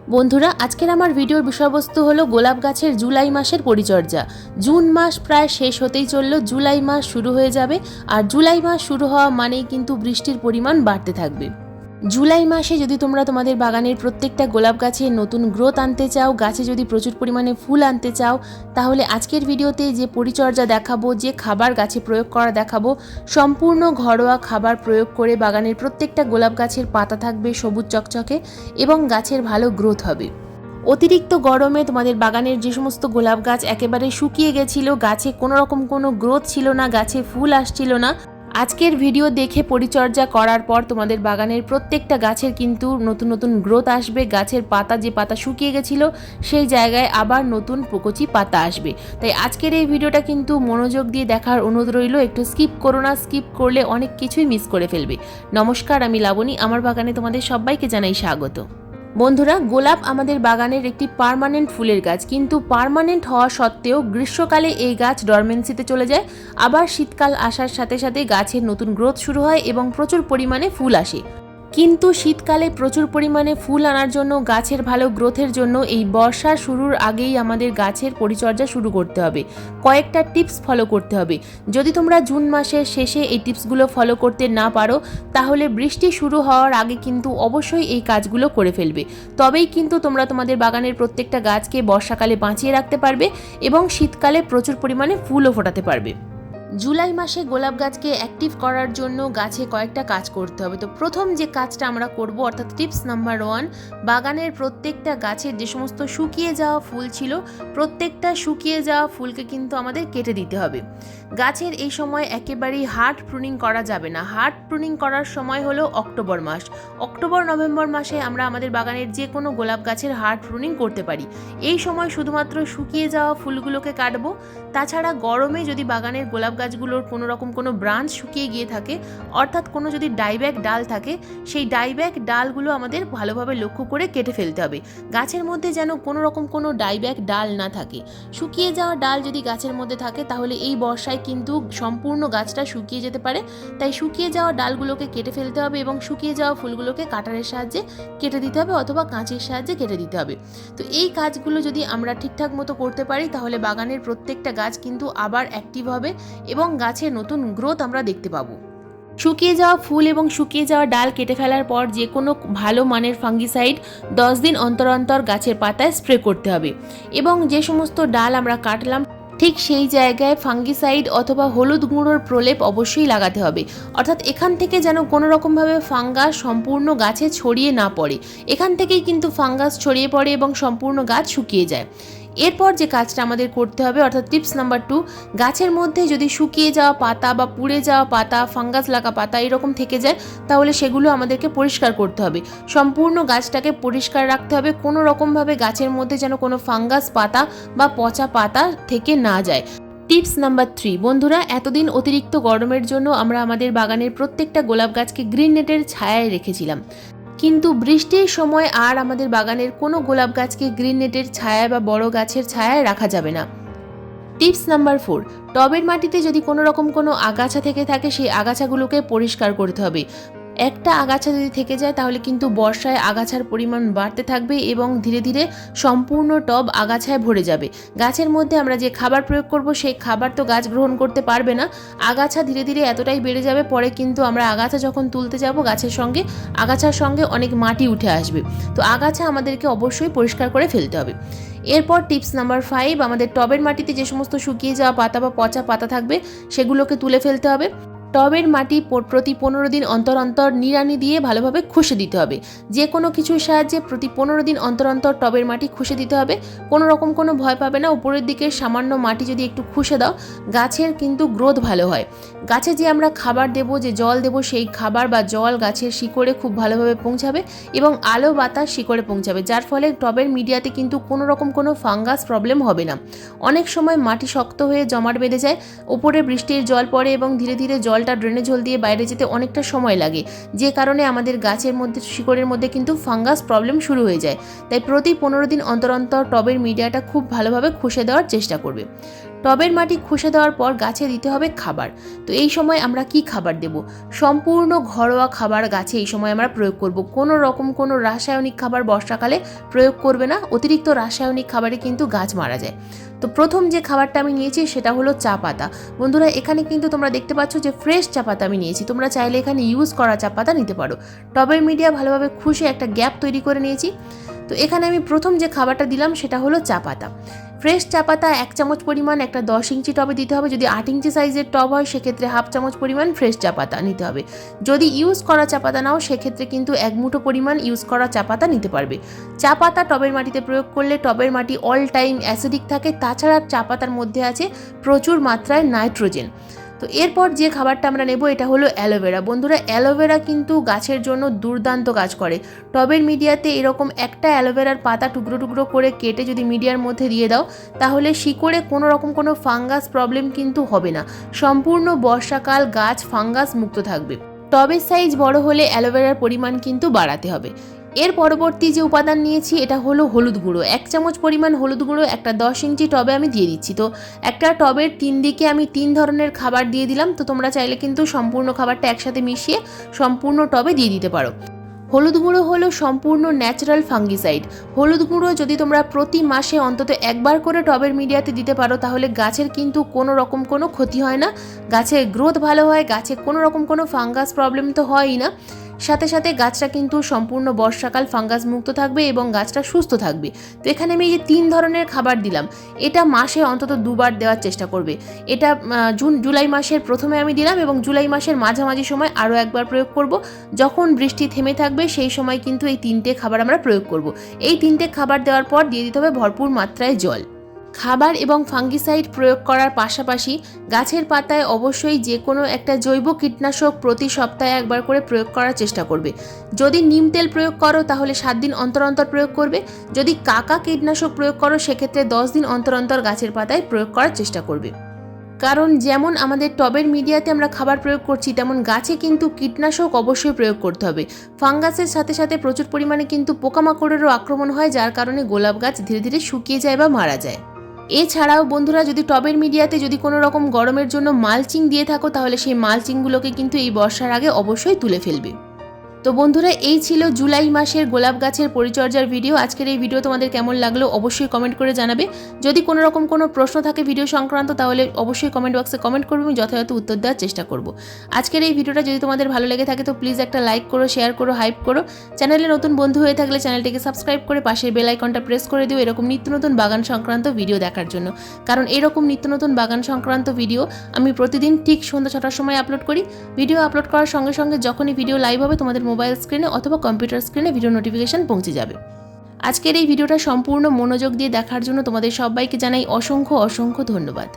বন্ধুরা, আজকের আমার ভিডিওর বিষয়বস্তু হলো গোলাপ গাছের জুলাই মাসের পরিচর্যা। জুন মাস প্রায় শেষ হতেই চলল, জুলাই মাস শুরু হয়ে যাবে। আর জুলাই মাস শুরু হওয়া মানেই কিন্তু বৃষ্টির পরিমাণ বাড়তে থাকবে। জুলাই মাসে যদি তোমরা তোমাদের বাগানের প্রত্যেকটা গোলাপ গাছে নতুন গ্রোথ আনতে চাও, গাছে যদি প্রচুর পরিমাণে ফুল আনতে চাও, তাহলে আজকের ভিডিওতে যে পরিচর্যা দেখাবো, যে খাবার গাছে প্রয়োগ করা দেখাবো, সম্পূর্ণ ঘরোয়া খাবার প্রয়োগ করে বাগানের প্রত্যেকটা গোলাপ গাছের পাতা থাকবে সবুজ চকচকে এবং গাছের ভালো গ্রোথ হবে। অতিরিক্ত গরমে তোমাদের বাগানের যে সমস্ত গোলাপ গাছ একেবারে শুকিয়ে গেছিল, গাছে কোনো রকম কোনো গ্রোথ ছিল না, গাছে ফুল আসছিল না, আজকের ভিডিও দেখে পরিচর্যা করার পর তোমাদের বাগানের প্রত্যেকটা গাছের কিন্তু নতুন নতুন গ্রোথ আসবে। গাছের পাতা, যে পাতা শুকিয়ে গেছিল সেই জায়গায় আবার নতুন প্রকচি পাতা আসবে। তাই আজকের এই ভিডিওটা কিন্তু মনোযোগ দিয়ে দেখার অনুরোধ রইল, একটু স্কিপ করো না, স্কিপ করলে অনেক কিছুই মিস করে ফেলবে। নমস্কার, আমি লাবণী, আমার বাগানে তোমাদের সবাইকে জানাই স্বাগত। বন্ধুরা, গোলাপ আমাদের বাগানের একটি পার্মানেন্ট ফুলের গাছ, কিন্তু পার্মানেন্ট হওয়া সত্ত্বেও গ্রীষ্মকালে এই গাছ ডরমেন্সিতে চলে যায়, আবার শীতকাল আসার সাথে সাথে গাছের নতুন গ্রোথ শুরু হয় এবং প্রচুর পরিমাণে ফুল আসে। কিন্তু শীতকালে প্রচুর পরিমাণে ফুল আনার জন্য, গাছের ভালো গ্রোথের জন্য এই বর্ষা শুরুর আগেই আমাদের গাছের পরিচর্যা শুরু করতে হবে। কয়েকটা টিপস ফলো করতে হবে। যদি তোমরা জুন মাসের শেষে এই টিপসগুলো ফলো করতে না পারো, তাহলে বৃষ্টি শুরু হওয়ার আগে কিন্তু অবশ্যই এই কাজগুলো করে ফেলবে। তবেই কিন্তু তোমরা তোমাদের বাগানের প্রত্যেকটা গাছকে বর্ষাকালে বাঁচিয়ে রাখতে পারবে এবং শীতকালে প্রচুর পরিমাণে ফুলও ফোটাতে পারবে। জুলাই মাসে গোলাপ গাছকে অ্যাক্টিভ করার জন্য গাছে কয়েকটা কাজ করতে হবে। তো প্রথম যে কাজটা আমরা করব, অর্থাৎ টিপস নাম্বার 1, বাগানের প্রত্যেকটা গাছের যে সমস্ত শুকিয়ে যাওয়া ফুল ছিল, প্রত্যেকটা শুকিয়ে যাওয়া ফুলকে কিন্তু আমাদের কেটে দিতে হবে। গাছের এই সময় একেবারেই হার্ড প্রুনিং করা যাবে না। হার্ড প্রুনিং করার সময় হলো অক্টোবর মাস। অক্টোবর নভেম্বর মাসে আমরা আমাদের বাগানের যে কোনো গোলাপ গাছের হার্ড প্রুনিং করতে পারি। এই সময় শুধুমাত্র শুকিয়ে যাওয়া ফুলগুলোকে কাটবো। তাছাড়া গরমে যদি বাগানের গোলাপ গাছগুলোর কোনো রকম কোনো ব্রাঞ্চ শুকিয়ে গিয়ে থাকে, অর্থাৎ কোনো যদি ডাইব্যাক ডাল থাকে, সেই ডাইব্যাক ডালগুলো আমাদের ভালোভাবে লক্ষ্য করে কেটে ফেলতে হবে। গাছের মধ্যে যেন কোনো রকম কোনো ডাইব্যাক ডাল না থাকে। শুকিয়ে যাওয়া ডাল যদি গাছের মধ্যে থাকে, তাহলে এই বর্ষায় কিন্তু সম্পূর্ণ গাছটা শুকিয়ে যেতে পারে। তাই শুকিয়ে যাওয়া ডালগুলোকে কেটে ফেলতে হবে এবং শুকিয়ে যাওয়া ফুলগুলোকে কাটারের সাহায্যে কেটে দিতে হবে অথবা কাঁচির সাহায্যে কেটে দিতে হবে। তো এই কাজগুলো যদি আমরা ঠিকঠাক মতো করতে পারি, তাহলে বাগানের প্রত্যেকটা গাছ কিন্তু আবার অ্যাক্টিভ হবে এবং গাছের নতুন গ্রোথ আমরা দেখতে পাবো। শুকিয়ে যাওয়া ফুল এবং শুকিয়ে যাওয়া ডাল কেটে ফেলার পর যে কোনো ভালো মানের ফাঙ্গিসাইড 10 দিন অন্তর অন্তর গাছের পাতায় স্প্রে করতে হবে এবং যে সমস্ত ডাল আমরা কাটলাম ঠিক সেই জায়গায় ফাঙ্গিসাইড অথবা হলুদ গুঁড়োর প্রলেপ অবশ্যই লাগাতে হবে। অর্থাৎ এখান থেকে যেন কোনো রকমভাবে ফাঙ্গাস সম্পূর্ণ গাছে ছড়িয়ে না পড়ে। এখান থেকেই কিন্তু ফাঙ্গাস ছড়িয়ে পড়ে এবং সম্পূর্ণ গাছ শুকিয়ে যায়। এরপর যে কাজটা আমাদের করতে হবে, অর্থাৎ টিপস নাম্বার 2, গাছের মধ্যে যদি শুকিয়ে যাওয়া পাতা বা পুড়ে যাওয়া পাতা, ফাঙ্গাস লাগা পাতা এরকম থেকে যায়, তাহলে সেগুলো আমাদেরকে পরিষ্কার করতে হবে। সম্পূর্ণ গাছটাকে পরিষ্কার রাখতে হবে। কোনো রকমভাবে গাছের মধ্যে যেন কোনো ফাঙ্গাস পাতা বা পচা পাতা থেকে না যায়। টিপস নাম্বার 3, বন্ধুরা, এতদিন অতিরিক্ত গরমের জন্য আমরা আমাদের বাগানের প্রত্যেকটা গোলাপ গাছকে গ্রিন নেটের ছায়ায় রেখেছিলাম, কিন্তু বৃষ্টির সময় আর আমাদের বাগানের কোনো গোলাপ গাছকে গ্রিন নেটের ছায়ায় বা বড় গাছের ছায়ায় রাখা যাবে না। টিপস নাম্বার 4, টবের মাটিতে যদি কোনো রকম কোনো আগাছা থেকে থাকে, সেই আগাছাগুলোকে পরিষ্কার করতে হবে। একটা আগাছা যদি থেকে যায়, তাহলে কিন্তু বর্ষায় আগাছার পরিমাণ বাড়তে থাকবে এবং ধীরে ধীরে সম্পূর্ণ টব আগাছায় ভরে যাবে। গাছের মধ্যে আমরা যে খাবার প্রয়োগ করব, সেই খাবার তো গাছ গ্রহণ করতে পারবে না। আগাছা ধীরে ধীরে এতটাই বেড়ে যাবে, পরে কিন্তু আমরা আগাছা যখন তুলতে যাব, আগাছার সঙ্গে অনেক মাটি উঠে আসবে। তো আগাছা আমাদেরকে অবশ্যই পরিষ্কার করে ফেলতে হবে। এরপর টিপস নাম্বার 5, আমাদের টবের মাটিতে যে সমস্ত শুকিয়ে যাওয়া পাতা বা পচা পাতা থাকবে, সেগুলোকে তুলে ফেলতে হবে। টবের মাটি প্রতি 15 দিন অন্তর অন্তর নিড়ানি দিয়ে ভালোভাবে খুশে দিতে হবে। যে কোনো কিছুর সাহায্যে প্রতি 15 দিন অন্তর অন্তর টবের মাটি খুশে দিতে হবে। কোনো রকম কোনো ভয় পাবে না। উপরের দিকে সামান্য মাটি যদি একটু খুশে দাও, গাছের কিন্তু গ্রোথ ভালো হয়। গাছে যে আমরা খাবার দেব, যে জল দেব, সেই খাবার বা জল গাছের শিকড়ে খুব ভালোভাবে পৌঁছাবে এবং আলো বাতাস শিকড়ে পৌঁছাবে, যার ফলে টবের মিডিয়াতে কিন্তু কোনো রকম কোনো ফাঙ্গাস প্রবলেম হবে না। অনেক সময় মাটি শক্ত হয়ে জমাট বেঁধে যায়, উপরে বৃষ্টির জল পড়ে এবং ধীরে ধীরে জলটা ড্রেনেজ হোল দিয়ে বাইরে যেতে অনেকটা সময় লাগে, যে কারণে আমাদের গাছের মধ্যে, শিকড়ের মধ্যে কিন্তু ফাঙ্গাস প্রবলেম শুরু হয়ে যায়। তাই প্রতি 15 দিন অন্তর অন্তর টবের মিডিয়াটা খুব ভালোভাবে খুশে দেওয়ার চেষ্টা করবে। টবের মাটি খুশে দেওয়ার পর গাছে দিতে হবে খাবার। তো এই সময় আমরা কি খাবার দেব? সম্পূর্ণ ঘরোয়া খাবার গাছে এই সময় আমরা প্রয়োগ করব। কোনো রকম কোনো রাসায়নিক খাবার বর্ষাকালে প্রয়োগ করবে না, অতিরিক্ত রাসায়নিক খাবারে কিন্তু গাছ মারা যায়। তো প্রথম যে খাবারটা আমি নিয়েছি সেটা হলো চা পাতা। বন্ধুরা এখানে কিন্তু তোমরা দেখতে পাচ্ছ যে ফ্রেশ চা পাতা আমি নিয়েছি, তোমরা চাইলে এখানে ইউজ করা চা পাতা নিতে পারো। টবের মিডিয়া ভালোভাবে খুশে একটা গ্যাপ তৈরি করে নিয়েছি। তো এখানে আমি প্রথম যে খাবারটা দিলাম সেটা হলো চা পাতা। ফ্রেশ চা পাতা 1 চামচ পরিমাণ একটা 10 ইঞ্চি টবে দিতে হবে। যদি 8 ইঞ্চি সাইজের টব হয় সেক্ষেত্রে 1/2 চামচ পরিমাণ ফ্রেশ চা পাতা নিতে হবে। যদি ইউজ করা চা পাতা নাও সেক্ষেত্রে কিন্তু 1 মুঠো পরিমাণ ইউজ করা চা পাতা নিতে পারবে। চা পাতা টবের মাটিতে প্রয়োগ করলে টবের মাটি অল টাইম অ্যাসিডিক থাকে, তাছাড়া চা পাতার মধ্যে আছে প্রচুর মাত্রায় নাইট্রোজেন। তো এরপর যে খাবারটা আমরা নেব এটা হলো অ্যালোভেরা। বন্ধুরা অ্যালোভেরা কিন্তু গাছের জন্য দুর্দান্ত কাজ করে। টবের মিডিয়াতে এরকম একটা অ্যালোভেরার পাতা টুকরো টুকরো করে কেটে যদি মিডিয়ার মধ্যে দিয়ে দাও তাহলে শিকড়ে কোনো রকম কোনো ফাঙ্গাস প্রবলেম কিন্তু হবে না। সম্পূর্ণ বর্ষাকাল গাছ ফাঙ্গাস মুক্ত থাকবে। টবের সাইজ বড় হলে অ্যালোভেরার পরিমাণ কিন্তু বাড়াতে হবে। এর পরবর্তী যে উপাদান নিয়েছি এটা হলো হলুদ গুঁড়ো। 1 চামচ পরিমাণ হলুদ গুঁড়ো একটা 10 ইঞ্চি টবে আমি দিয়ে দিচ্ছি। তো একটা টবের 3 দিকে আমি 3 ধরনের খাবার দিয়ে দিলাম। তো তোমরা চাইলে কিন্তু সম্পূর্ণ খাবারটা একসাথে মিশিয়ে সম্পূর্ণ টবে দিয়ে দিতে পারো। হলুদ গুঁড়ো হলো সম্পূর্ণ ন্যাচারাল ফাঙ্গিসাইড। হলুদ গুঁড়ো যদি তোমরা প্রতি মাসে অন্তত একবার করে টবের মিডিয়াতে দিতে পারো তাহলে গাছের কিন্তু কোনো রকম কোনো ক্ষতি হয় না, গাছের গ্রোথ ভালো হয়, গাছে কোনো রকম কোনো ফাঙ্গাস প্রবলেম তো হয়ই না। সাথে সাথে গাছটা কিন্তু সম্পূর্ণ বর্ষাকাল ফাঙ্গাস মুক্ত থাকবে এবং গাছটা সুস্থ থাকবে। তো এখানে আমি এই যে 3 ধরনের খাবার দিলাম, এটা মাসে অন্তত 2 বার দেওয়ার চেষ্টা করবে। এটা জুলাই মাসের প্রথমে আমি দিলাম এবং জুলাই মাসের মাঝামাঝি সময় আরও একবার প্রয়োগ করব। যখন বৃষ্টি থেমে থাকবে সেই সময় কিন্তু এই 3টে খাবার আমরা প্রয়োগ করব। এই 3টে খাবার দেওয়ার পর দিয়ে দিতে হবে ভরপুর মাত্রায় জল। খাবার এবং ফাঙ্গিসাইড প্রয়োগ করার পাশাপাশি গাছের পাতায় অবশ্যই যে কোনো একটা জৈব কীটনাশক প্রতি সপ্তাহে একবার করে প্রয়োগ করার চেষ্টা করবে। যদি নিম তেল প্রয়োগ করো তাহলে 7 দিন অন্তর অন্তর প্রয়োগ করবে। যদি কাকা কীটনাশক প্রয়োগ করো সেক্ষেত্রে 10 দিন অন্তর অন্তর গাছের পাতায় প্রয়োগ করার চেষ্টা করবে। কারণ যেমন আমাদের টবের মিডিয়াতে আমরা খাবার প্রয়োগ করছি তেমন গাছে কিন্তু কীটনাশক অবশ্যই প্রয়োগ করতে হবে। ফাঙ্গাসের সাথে সাথে প্রচুর পরিমাণে কিন্তু পোকামাকড়েরও আক্রমণ হয়, যার কারণে গোলাপ গাছ ধীরে ধীরে শুকিয়ে যায় বা মারা যায়। এছাড়াও বন্ধুরা যদি টবের মিডিয়াতে যদি কোনো রকম গরমের জন্য মালচিং দিয়ে থাকো তাহলে সেই মালচিংগুলোকে কিন্তু এই বর্ষার আগে অবশ্যই তুলে ফেলবে। তো বন্ধুরা এই ছিল জুলাই মাসের গোলাপ গাছের পরিচর্যার ভিডিও। আজকের এই ভিডিও তোমাদের কেমন লাগলো অবশ্যই কমেন্ট করে জানাবে। যদি কোনো রকম কোনো প্রশ্ন থাকে ভিডিও সংক্রান্ত তাহলে অবশ্যই কমেন্ট বক্সে কমেন্ট করবে, আমি যথাযথ উত্তর দেওয়ার চেষ্টা করব। আজকের এই ভিডিওটা যদি তোমাদের ভালো লেগে থাকে তো প্লিজ একটা লাইক করো, শেয়ার করো, হাইপ করো। চ্যানেলে নতুন বন্ধু হয়ে থাকলে চ্যানেলটিকে সাবস্ক্রাইব করে পাশের বেল আইকনটা প্রেস করে দিও এরকম নিত্য নতুন বাগান সংক্রান্ত ভিডিও দেখার জন্য। কারণ এরকম নিত্য নতুন বাগান সংক্রান্ত ভিডিও আমি প্রতিদিন ঠিক সন্ধ্যা 6টার সময় আপলোড করি। ভিডিও আপলোড করার সঙ্গে সঙ্গে যখনই ভিডিও লাইভ হবে তোমাদের মোবাইল স্ক্রিনে অথবা কম্পিউটার স্ক্রিনে ভিডিও নোটিফিকেশন পৌঁছে যাবে। আজকের এই ভিডিওটা সম্পূর্ণ মনোযোগ দিয়ে দেখার জন্য তোমাদের সবাইকে জানাই অসংখ্য অসংখ্য ধন্যবাদ।